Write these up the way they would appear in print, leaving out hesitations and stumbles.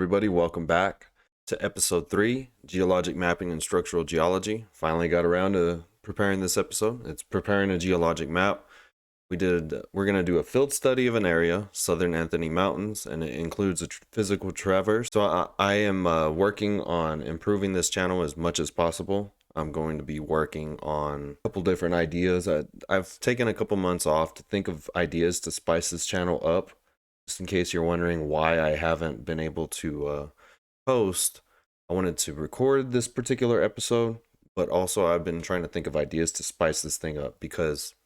everybody. Welcome back to episode 3, Geologic Mapping and Structural Geology. Finally got around to preparing this episode. It's preparing a geologic map. We're going to do a field study of an area, Southern Anthony Mountains, and it includes a physical traverse. So I am working on improving this channel as much as possible. I'm going to be working on a couple different ideas. I've taken a couple months off to think of ideas to spice this channel up. Just in case you're wondering why I haven't been able to post, I wanted to record this particular episode, but also I've been trying to think of ideas to spice this thing up because,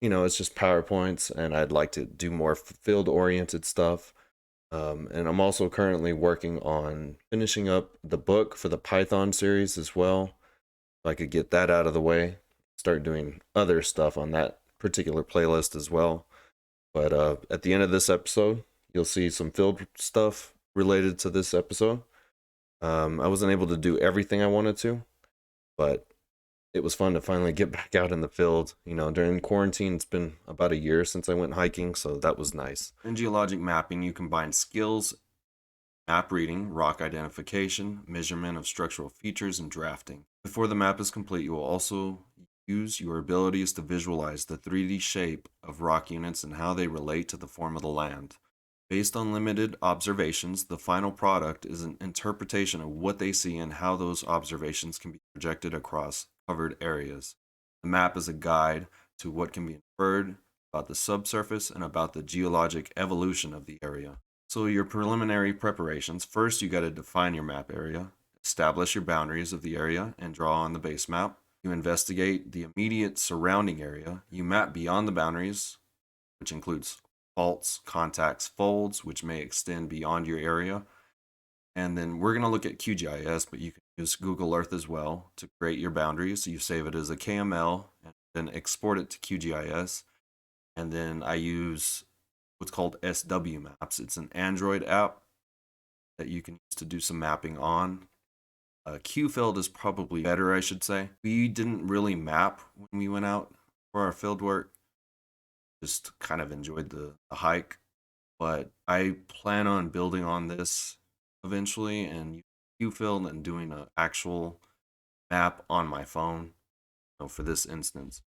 it's just PowerPoints and I'd like to do more field-oriented stuff. And I'm also currently working on finishing up the book for the Python series as well. So I could get that out of the way, start doing other stuff on that particular playlist as well. But at the end of this episode, you'll see some field stuff related to this episode. I wasn't able to do everything I wanted to, but it was fun to finally get back out in the field. During quarantine, it's been about a year since I went hiking, so that was nice. In geologic mapping, you combine skills, map reading, rock identification, measurement of structural features, and drafting. Before the map is complete, you will also use your abilities to visualize the 3D shape of rock units and how they relate to the form of the land. Based on limited observations, the final product is an interpretation of what they see and how those observations can be projected across covered areas. The map is a guide to what can be inferred about the subsurface and about the geologic evolution of the area. So your preliminary preparations, first you got to define your map area, establish your boundaries of the area, and draw on the base map. You investigate the immediate surrounding area. You map beyond the boundaries, which includes faults, contacts, folds, which may extend beyond your area. And then we're going to look at QGIS, but you can use Google Earth as well to create your boundaries. So you save it as a KML and then export it to QGIS. And then I use what's called SW Maps. It's an Android app that you can use to do some mapping on. QField is probably better, I should say. We didn't really map when we went out for our field work. Just kind of enjoyed the hike. But I plan on building on this eventually and QField and doing an actual map on my phone for this instance.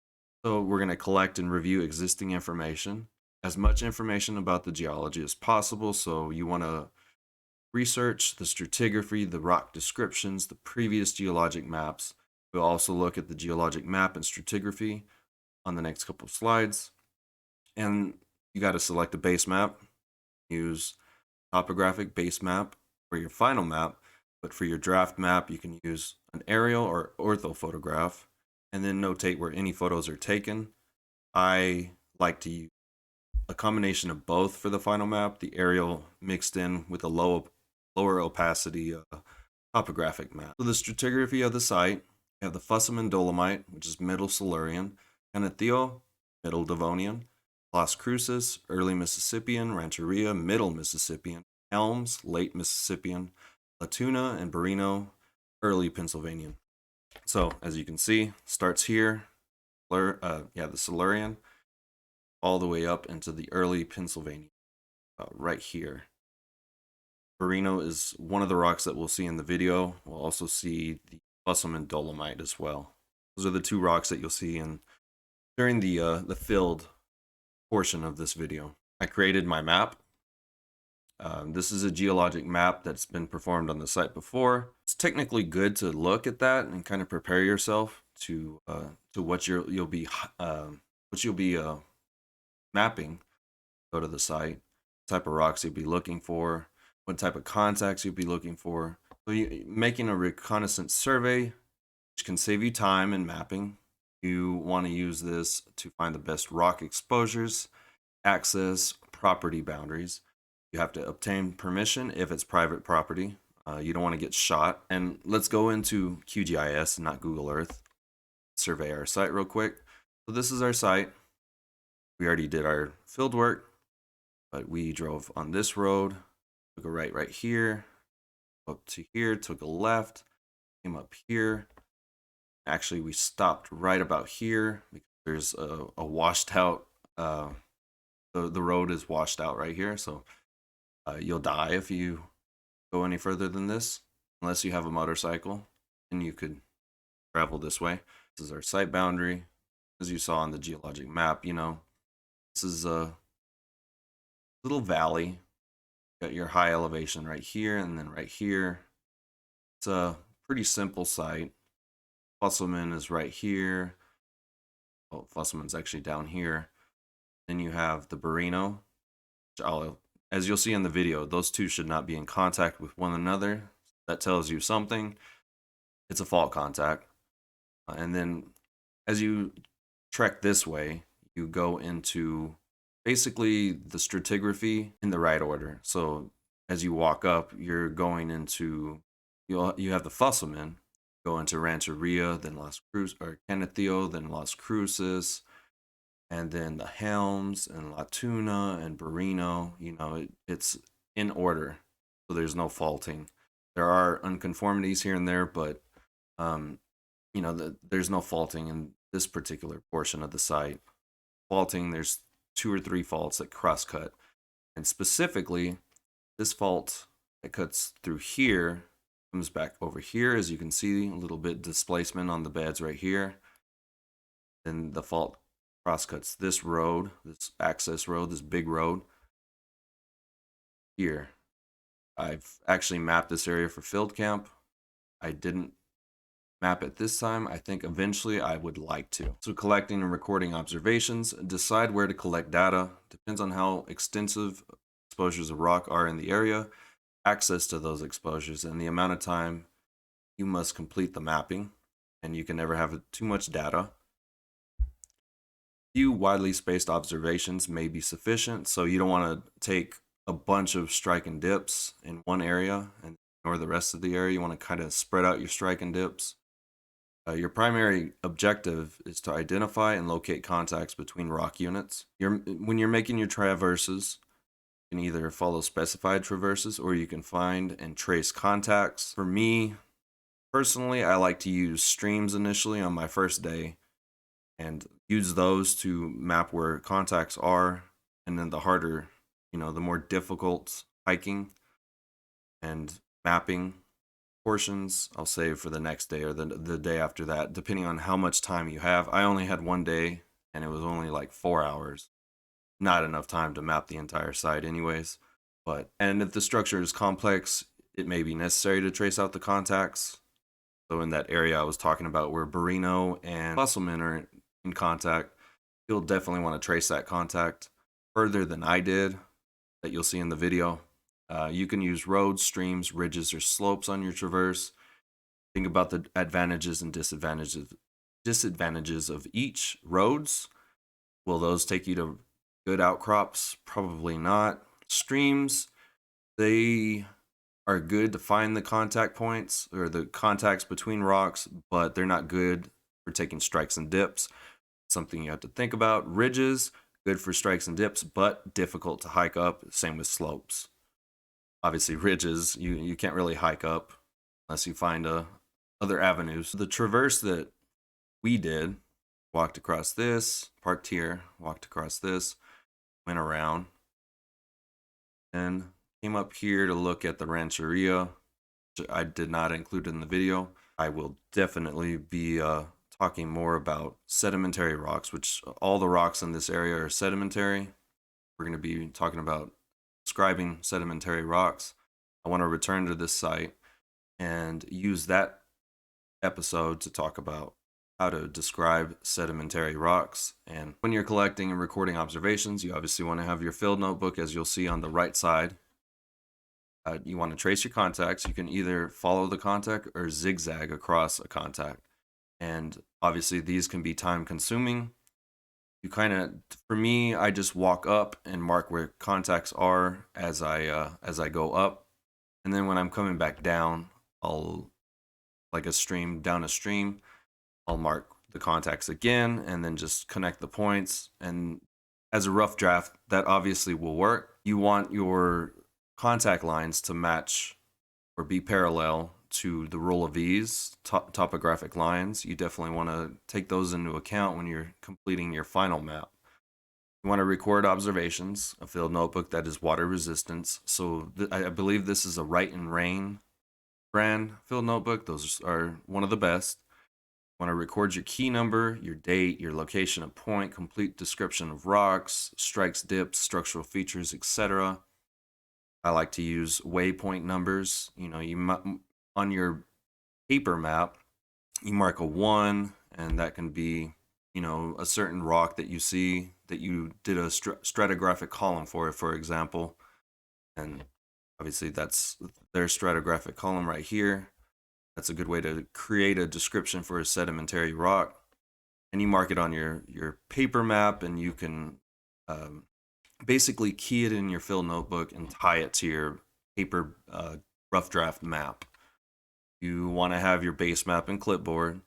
So we're going to collect and review existing information, as much information about the geology as possible. So you want to research the stratigraphy, the rock descriptions, the previous geologic maps. We'll also look at the geologic map and stratigraphy on the next couple of slides. And you got to select a base map, use topographic base map for your final map. But for your draft map, you can use an aerial or ortho photograph and then notate where any photos are taken. I like to use a combination of both for the final map, the aerial mixed in with a lower opacity topographic map. So the stratigraphy of the site, you have the Fussaman Dolomite, which is Middle Silurian, Canateo, Middle Devonian, Las Cruces, Early Mississippian, Rancheria, Middle Mississippian, Elms, Late Mississippian, Latuna, and Burrino, Early Pennsylvanian. So as you can see, starts here, the Silurian, all the way up into the early Pennsylvania, right here. Burrino is one of the rocks that we'll see in the video. We'll also see the Fussaman Dolomite as well. Those are the two rocks that you'll see during the field portion of this video. I created my map. This is a geologic map that's been performed on the site before. It's technically good to look at that and kind of prepare yourself to what you'll be mapping. Go to the site, type of rocks you'll be looking for, what type of contacts you'll be looking for. So making a reconnaissance survey, which can save you time in mapping. You want to use this to find the best rock exposures, access, property boundaries. You have to obtain permission if it's private property. You don't want to get shot. And let's go into QGIS, not Google Earth. Survey our site real quick. So this is our site. We already did our field work, but we drove on this road, took a right here, up to here, took a left, came up here. Actually, we stopped right about here because there's a washed out, the road is washed out right here. So you'll die if you go any further than this unless you have a motorcycle, and you could travel this way. This is our site boundary. As you saw on the geologic map, this is a little valley. Got your high elevation right here and then right here. It's a pretty simple site. Fusselman is right here. Oh, Fusselman's actually down here. Then you have the Burrino. As you'll see in the video, those two should not be in contact with one another. That tells you something. It's a fault contact. And then as you trek this way, you go into basically the stratigraphy in the right order. So as you walk up, you're going into, you have the Fusselman, go into Rancheria, then Las Cruces, or Canetio, then Las Cruces, and then the Helms and La Tuna and Burrino. It's in order, so there's no faulting. There are unconformities here and there, but there's no faulting in this particular portion of the site. Faulting, there's 2 or 3 faults that cross-cut, and specifically, this fault that cuts through here comes back over here, as you can see, a little bit displacement on the beds right here. Then the fault cross-cuts this road, this access road, this big road here. I've actually mapped this area for field camp. I didn't map it this time. I think eventually I would like to. So collecting and recording observations, decide where to collect data, depends on how extensive exposures of rock are in the area, access to those exposures, and the amount of time you must complete the mapping, and you can never have too much data. Few widely spaced observations may be sufficient, so you don't want to take a bunch of strike and dips in one area and ignore the rest of the area. You want to kind of spread out your strike and dips. Your primary objective is to identify and locate contacts between rock units. When you're making your traverses, you can either follow specified traverses or you can find and trace contacts. For me, personally, I like to use streams initially on my first day and use those to map where contacts are, and then the harder, the more difficult hiking and mapping portions I'll save for the next day or the day after that, depending on how much time you have. I only had one day and it was only like 4 hours. Not enough time to map the entire site anyways. And if the structure is complex, it may be necessary to trace out the contacts. So in that area I was talking about where Burrino and Fusselman are in contact, you'll definitely want to trace that contact further than I did, that you'll see in the video. You can use roads, streams, ridges, or slopes on your traverse. Think about the advantages and disadvantages of each. Roads, will those take you to good outcrops? Probably not. Streams, they are good to find the contact points or the contacts between rocks, but they're not good for taking strikes and dips. Something you have to think about. Ridges, good for strikes and dips, but difficult to hike up. Same with slopes. Obviously, ridges, you can't really hike up unless you find other avenues. The traverse that we did, walked across this, parked here, walked across this, went around, and came up here to look at the Rancheria, which I did not include in the video. I will definitely be talking more about sedimentary rocks, which all the rocks in this area are sedimentary. We're going to be talking about describing sedimentary rocks. I want to return to this site and use that episode to talk about how to describe sedimentary rocks. And when you're collecting and recording observations, you obviously want to have your field notebook, as you'll see on the right side. You want to trace your contacts. You can either follow the contact or zigzag across a contact. And obviously these can be time consuming. For me, I just walk up and mark where contacts are as I go up. And then when I'm coming back down, down a stream, I'll mark the contacts again and then just connect the points. And as a rough draft, that obviously will work. You want your contact lines to match or be parallel to the rule of V's, topographic lines. You definitely want to take those into account when you're completing your final map. You want to record observations, a field notebook that is water resistant. So I believe this is a Right and Rain brand field notebook. Those are one of the best. You want to record your key number, your date, your location of point, complete description of rocks, strikes, dips, structural features, etc. I like to use waypoint numbers. On your paper map, you mark a 1, and that can be, a certain rock that you see that you did a stratigraphic column for example. And obviously that's their stratigraphic column right here. That's a good way to create a description for a sedimentary rock. And you mark it on your paper map, and you can basically key it in your field notebook and tie it to your paper rough draft map. You want to have your base map and clipboard,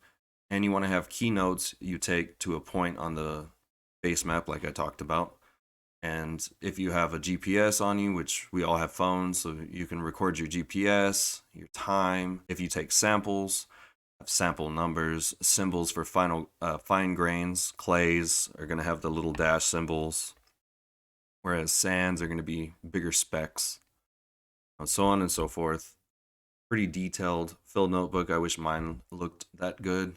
and you want to have keynotes you take to a point on the base map like I talked about. And if you have a GPS on you, which we all have phones, so you can record your GPS, your time. If you take samples, sample numbers, symbols for fine grains. Clays are going to have the little dash symbols, whereas sands are going to be bigger specks, and so on and so forth. Pretty detailed field notebook. I wish mine looked that good.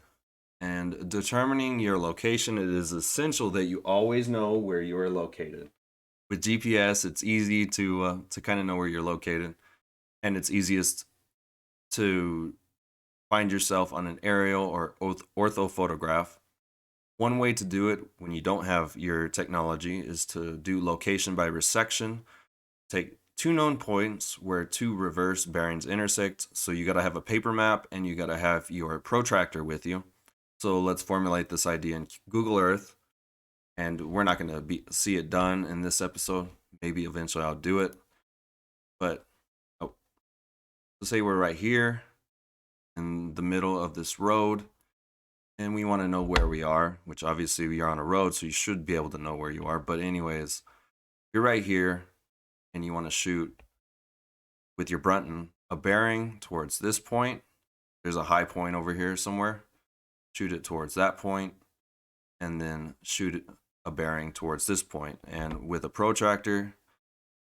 And determining your location, it is essential that you always know where you are located. With GPS, it's easy to kind of know where you're located, and it's easiest to find yourself on an aerial or ortho photograph. One way to do it when you don't have your technology is to do location by resection. Take two known points where two reverse bearings intersect. So you got to have a paper map, and you got to have your protractor with you. So let's formulate this idea in Google Earth. And we're not going to see it done in this episode. Maybe eventually I'll do it. But let's say we're right here in the middle of this road, and we want to know where we are, which obviously we are on a road, so you should be able to know where you are. But anyways, you're right here, and you want to shoot with your Brunton a bearing towards this point. There's a high point over here somewhere. Shoot it towards that point, and then shoot a bearing towards this point. And with a protractor,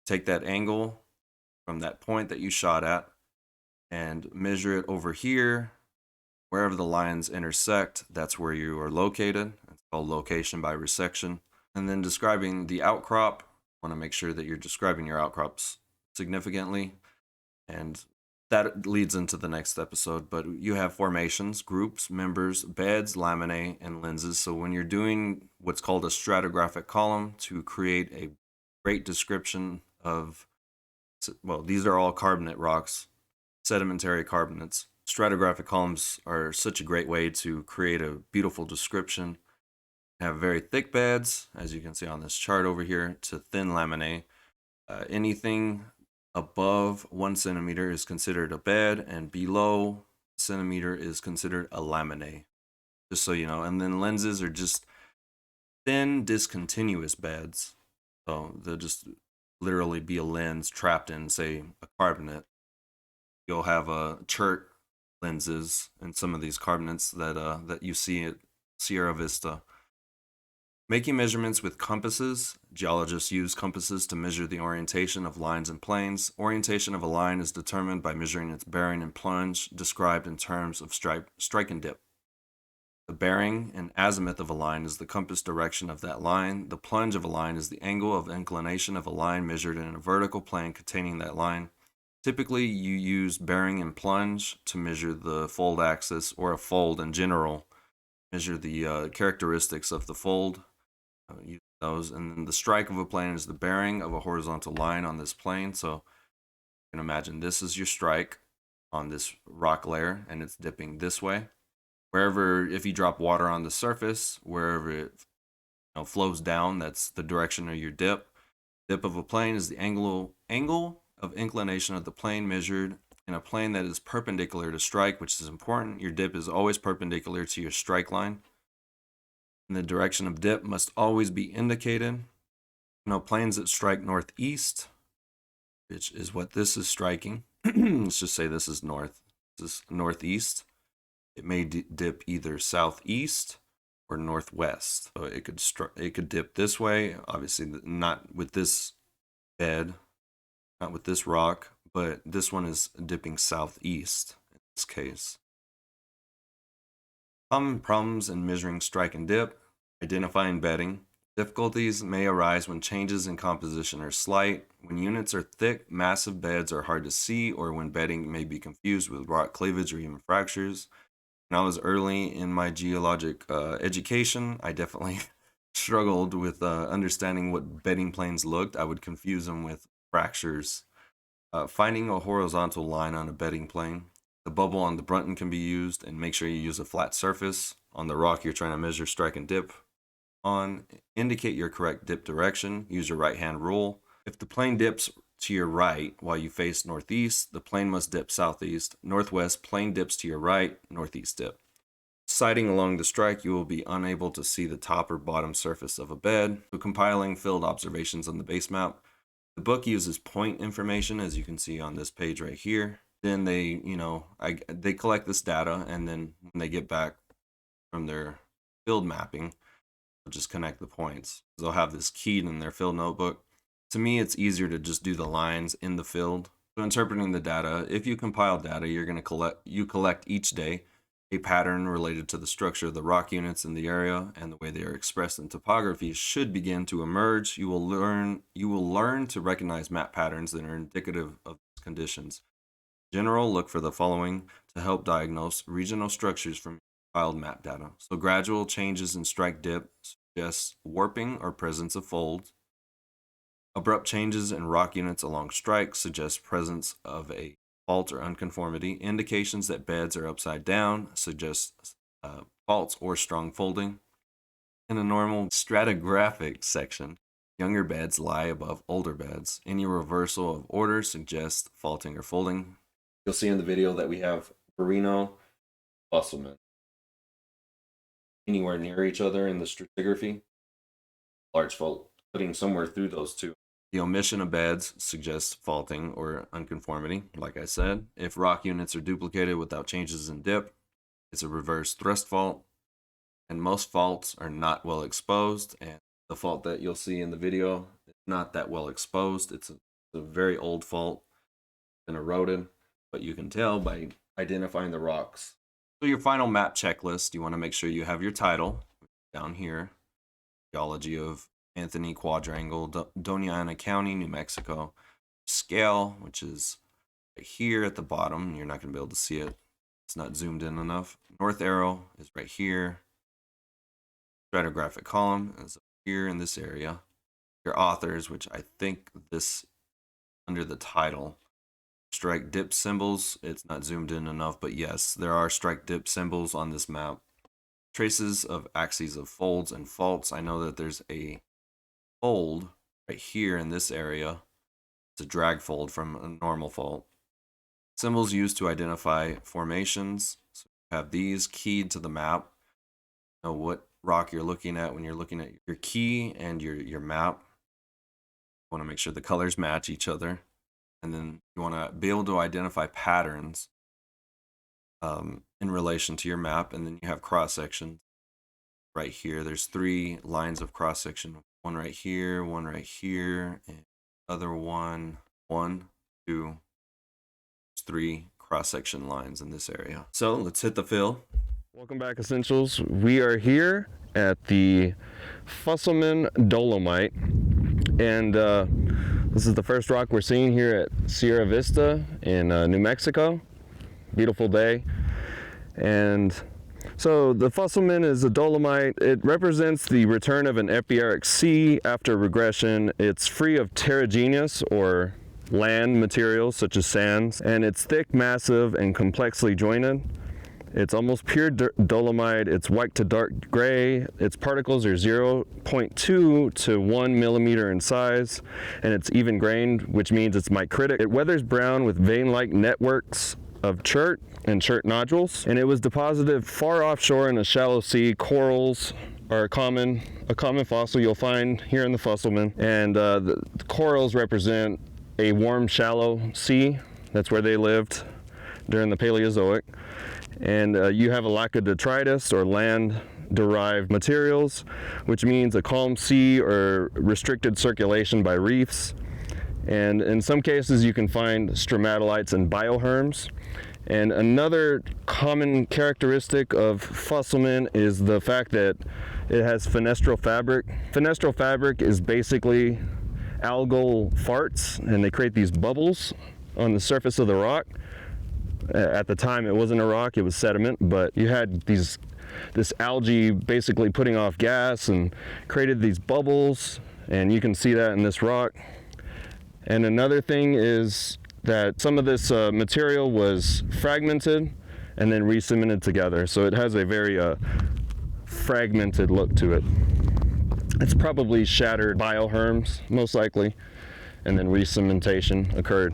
take that angle from that point that you shot at and measure it over here. Wherever the lines intersect, that's where you are located. It's called location by resection. And then describing the outcrop, want to make sure that you're describing your outcrops significantly. And that leads into the next episode. But you have formations, groups, members, beds, laminae, and lenses. So when you're doing what's called a stratigraphic column to create a great description of, well, these are all carbonate rocks, sedimentary carbonates. Stratigraphic columns are such a great way to create a beautiful description. Have very thick beds, as you can see on this chart over here, to thin laminae. Anything above 1 centimeter is considered a bed, and below a centimeter is considered a laminae, just so you know. And then lenses are just thin, discontinuous beds. So they'll just literally be a lens trapped in, say, a carbonate. You'll have a chert lenses in some of these carbonates that you see at Sierra Vista. Making measurements with compasses. Geologists use compasses to measure the orientation of lines and planes. Orientation of a line is determined by measuring its bearing and plunge, described in terms of strike and dip. The bearing and azimuth of a line is the compass direction of that line. The plunge of a line is the angle of inclination of a line measured in a vertical plane containing that line. Typically, you use bearing and plunge to measure the fold axis, or a fold in general. Measure the characteristics of the fold. Use those. And then the strike of a plane is the bearing of a horizontal line on this plane. So you can imagine this is your strike on this rock layer, and it's dipping this way. Wherever, if you drop water on the surface, wherever it flows down, that's the direction of your dip. Dip of a plane is the angle of inclination of the plane measured in a plane that is perpendicular to strike, which is important. Your dip is always perpendicular to your strike line. And the direction of dip must always be indicated. Planes that strike northeast, which is what this is striking. Let's just say this is north. This is northeast. It may dip either southeast or northwest. So it could dip this way. Obviously, not with this bed, not with this rock, but this one is dipping southeast in this case. Common problems in measuring strike and dip: identifying bedding. Difficulties may arise when changes in composition are slight, when units are thick, massive beds are hard to see, or when bedding may be confused with rock cleavage or even fractures. When I was early in my geologic education, I definitely struggled with understanding what bedding planes looked. I would confuse them with fractures. Finding a horizontal line on a bedding plane. The bubble on the Brunton can be used, and make sure you use a flat surface. On the rock you're trying to measure strike and dip on, indicate your correct dip direction. Use your right hand rule. If the plane dips to your right while you face northeast, the plane must dip southeast. Northwest, plane dips to your right, northeast dip. Sighting along the strike, you will be unable to see the top or bottom surface of a bed. So compiling field observations on the base map. The book uses point information, as you can see on this page right here. Then they, they collect this data, and then when they get back from their field mapping, they'll just connect the points. They'll have this keyed in their field notebook. To me, it's easier to just do the lines in the field. So interpreting the data, if you compile data, you're going to collect each day a pattern related to the structure of the rock units in the area, and the way they are expressed in topography should begin to emerge. You will learn to recognize map patterns that are indicative of these conditions. In general, look for the following to help diagnose regional structures from compiled map data. So gradual changes in strike dip suggest warping or presence of folds. Abrupt changes in rock units along strike suggest presence of a fault or unconformity. Indications that beds are upside down suggest faults or strong folding. In a normal stratigraphic section, younger beds lie above older beds. Any reversal of order suggests faulting or folding. You'll see in the video that we have Burrino, Fusselman anywhere near each other in the stratigraphy. Large fault putting somewhere through those two. The omission of beds suggests faulting or unconformity, like I said. If rock units are duplicated without changes in dip, it's a reverse thrust fault. And most faults are not well exposed. And the fault that you'll see in the video is not that well exposed. It's a very old fault and eroded, but you can tell by identifying the rocks. So your final map checklist, you want to make sure you have your title down here, Geology of Anthony Quadrangle, Doña Ana County, New Mexico. Scale, which is right here at the bottom. You're not going to be able to see it. It's not zoomed in enough. North arrow is right here. Stratigraphic column is here in this area. Your authors, which I think this under the title. Strike dip symbols, it's not zoomed in enough, but yes, there are strike dip symbols on this map. Traces of axes of folds and faults. I know that there's a fold right here in this area. It's a drag fold from a normal fault. Symbols used to identify formations. So you have these keyed to the map. You know what rock you're looking at when you're looking at your key and your map. You want to make sure the colors match each other. And then you want to be able to identify patterns in relation to your map. And then you have cross sections right here. There's 3 lines of cross section. One right here, and other one, 2, 3 cross section lines in this area. So let's hit the fill. Welcome back, Essentials. We are here at the Fusselman Dolomite, and this is the first rock we're seeing here at Sierra Vista in New Mexico. Beautiful day. And so the Fusselman is a dolomite. It represents the return of an epieric sea after regression. It's free of terragenous or land materials such as sands, and it's thick, massive, and complexly jointed. It's almost pure dolomite. It's white to dark gray. Its particles are 0.2 to 1 millimeter in size, and it's even grained, which means it's micritic. It weathers brown with vein-like networks of chert and chert nodules, and it was deposited far offshore in a shallow sea. Corals are a common fossil you'll find here in the Fusselman, and the corals represent a warm, shallow sea. That's where they lived during the Paleozoic. And you have a lack of detritus or land derived materials, which means a calm sea or restricted circulation by reefs. And in some cases you can find stromatolites and bioherms. And another common characteristic of Fusselman is the fact that it has fenestral fabric. Fenestral fabric is basically algal farts, and they create these bubbles on the surface of the rock. At the time it wasn't a rock, it was sediment, but you had this algae basically putting off gas and created these bubbles, and you can see that in this rock. And another thing is that some of this material was fragmented and then re-cemented together, so it has a very fragmented look to it. It's probably shattered bioherms, most likely, and then re-cementation occurred.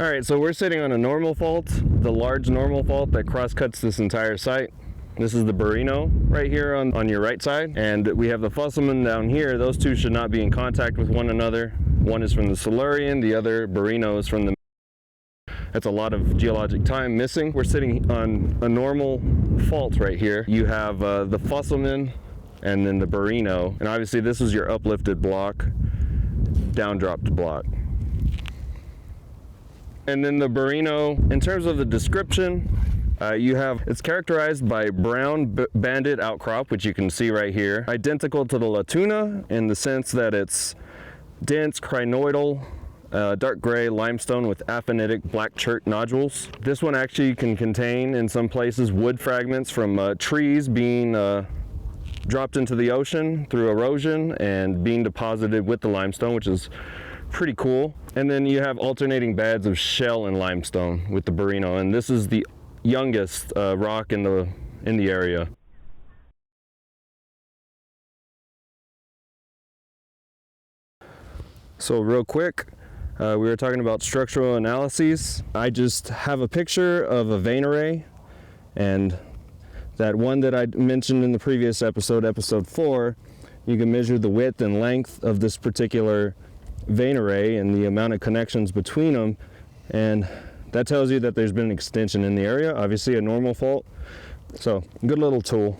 All right, so we're sitting on a normal fault, the large normal fault that cross-cuts this entire site. This is the Burrino right here on your right side, and we have the Fusselman down here. Those two should not be in contact with one another. One is from the Silurian, the other Burrino is from the... That's a lot of geologic time missing. We're sitting on a normal fault right here. You have the Fusselman and then the Burrino, and obviously this is your uplifted block, down-dropped block. And then the Burrino, in terms of the description, it's characterized by brown banded outcrop, which you can see right here, identical to the Latuna in the sense that it's dense crinoidal, dark gray limestone with aphanitic black chert nodules. This one actually can contain, in some places, wood fragments from trees being dropped into the ocean through erosion and being deposited with the limestone, which is pretty cool. And then you have alternating beds of shell and limestone with the Burrino, and this is the youngest rock in the area. So real quick, we were talking about structural analyses. I just have a picture of a vein array, and that one that I mentioned in the previous episode, episode 4, you can measure the width and length of this particular vein array and the amount of connections between them, and that tells you that there's been an extension in the area, obviously a normal fault. So good little tool.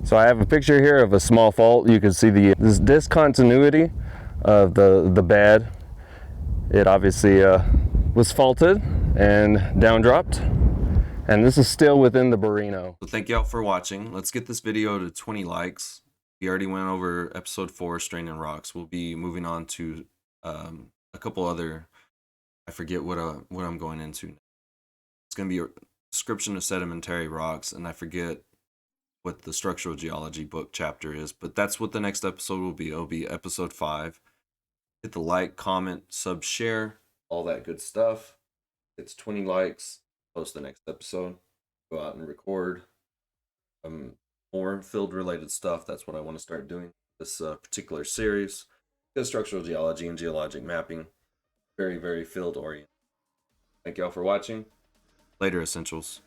So I have a picture here of a small fault. You can see this discontinuity of the bed. It obviously was faulted and down dropped, and this is still within the Burrino. So thank y'all for watching. Let's get this video to 20 likes. We already went over episode 4, straining rocks. We'll be moving on to a couple other, I forget what I'm going into. It's going to be a description of sedimentary rocks, and I forget what the structural geology book chapter is, but that's what the next episode will be. It'll be episode 5. Hit the like, comment, sub, share, all that good stuff. It's 20 likes. Post the next episode. Go out and record more field related stuff. That's what I want to start doing this particular series, because structural geology and geologic mapping, very, very field oriented. Thank y'all for watching. Later, Essentials.